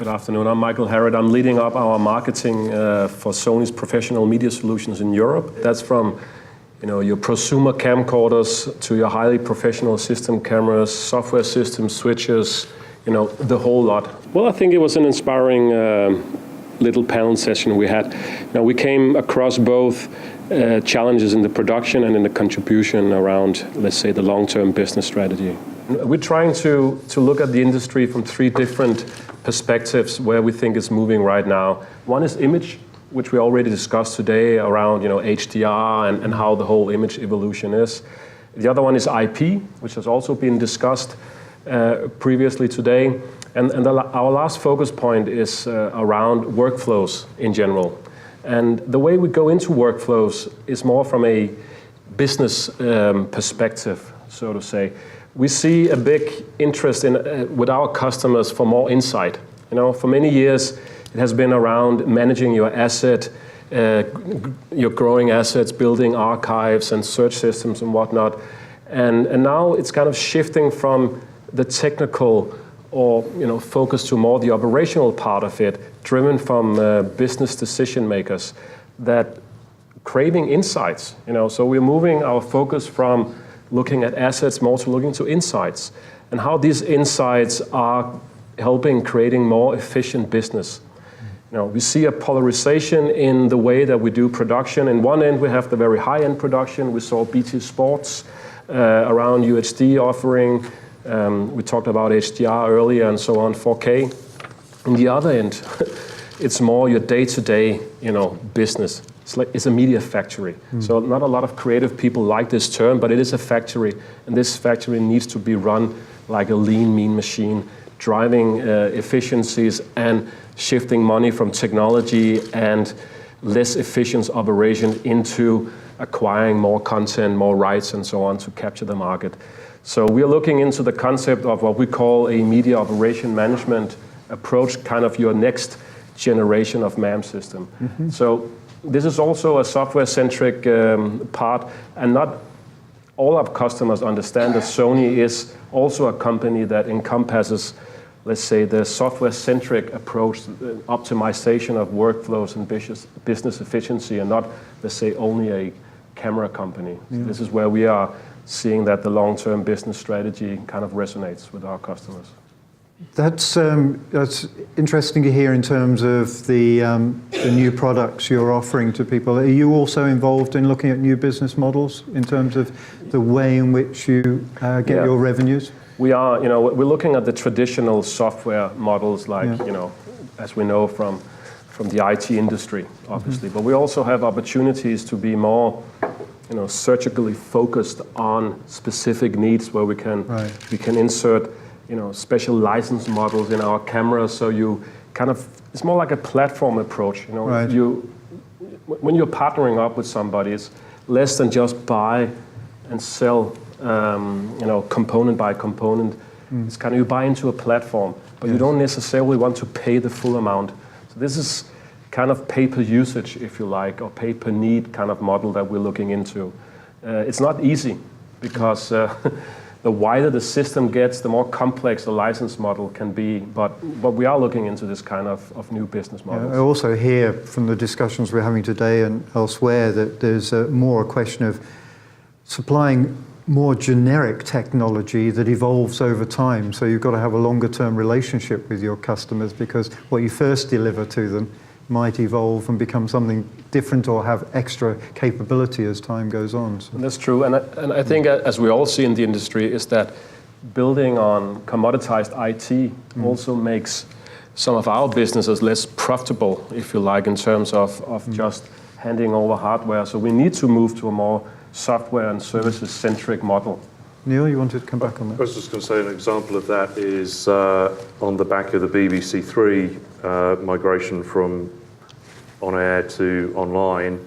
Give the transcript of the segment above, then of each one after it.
Good afternoon. I'm Michael Harrit. I'm leading up our marketing for Sony's professional media solutions in Europe. That's from your prosumer camcorders to your highly professional system cameras, software systems, switches, the whole lot. Well, I think it was an inspiring little panel session we had. Now, we came across both challenges in the production and in the contribution around, let's say, the long-term business strategy. We're trying to look at the industry from three different perspectives where we think it's moving right now. One is image, which we already discussed today around HDR and how the whole image evolution is. The other one is IP, which has also been discussed previously today. And our last focus point is around workflows in general. And the way we go into workflows is more from a business perspective, so to say. We see a big interest with our customers for more insight. For many years, it has been around managing your asset, your growing assets, building archives and search systems and whatnot. And now it's kind of shifting from the technical or focus to more the operational part of it, driven from business decision makers that craving insights. So we're moving our focus from looking at assets more to looking to insights and how these insights are helping creating more efficient business. We see a polarization in the way that we do production. In one end, we have the very high-end production. We saw BT Sports around UHD offering. We talked about HDR earlier and so on, 4K. On the other end, it's more your day-to-day, business. It's a media factory. So not a lot of creative people like this term, but it is a factory. And this factory needs to be run like a lean, mean machine, driving efficiencies and shifting money from technology and less efficient operation into acquiring more content, more rights, and so on to capture the market. So we're looking into the concept of what we call a media operation management approach, kind of your next generation of MAM system. So this is also a software-centric part, and not all our customers understand that Sony is also a company that encompasses, let's say, the software-centric approach, the optimization of workflows and business efficiency, and not, let's say, only a camera company. So this is where we are seeing that the long-term business strategy kind of resonates with our customers. That's interesting to hear in terms of the new products you're offering to people. Are you also involved in looking at new business models in terms of the way in which you get your revenues? We are, we're looking at the traditional software models like, as we know from the IT industry, obviously. But we also have opportunities to be more, surgically focused on specific needs where we can insert special license models in our cameras, so you it's more like a platform approach. When you're partnering up with somebody, it's less than just buy and sell, component by component. It's kind of you buy into a platform, but you don't necessarily want to pay the full amount. So this is kind of pay-per-usage, if you like, or pay-per-need kind of model that we're looking into. It's not easy because the wider the system gets, the more complex the license model can be. But we are looking into this kind of new business models. I also hear from the discussions we're having today and elsewhere that there's more a question of supplying more generic technology that evolves over time. So you've got to have a longer-term relationship with your customers because what you first deliver to them might evolve and become something different or have extra capability as time goes on. So. That's true, and I think as we all see in the industry is that building on commoditized IT also makes some of our businesses less profitable, if you like, in terms of just handing over hardware. So we need to move to a more software and services-centric model. Neil, you wanted to come back on that? I was just going to say an example of that is on the back of the BBC Three migration from on-air to online.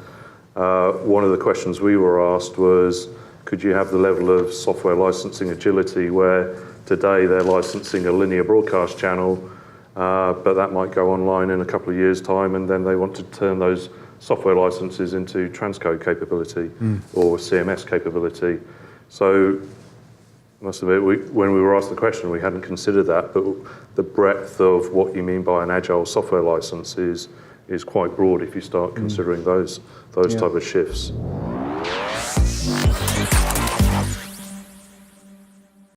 One of the questions we were asked was, could you have the level of software licensing agility where today they're licensing a linear broadcast channel, but that might go online in a couple of years' time, and then they want to turn those software licenses into transcode capability or CMS capability. So must admit, when we were asked the question, we hadn't considered that, but the breadth of what you mean by an agile software license is quite broad if you start considering those type of shifts.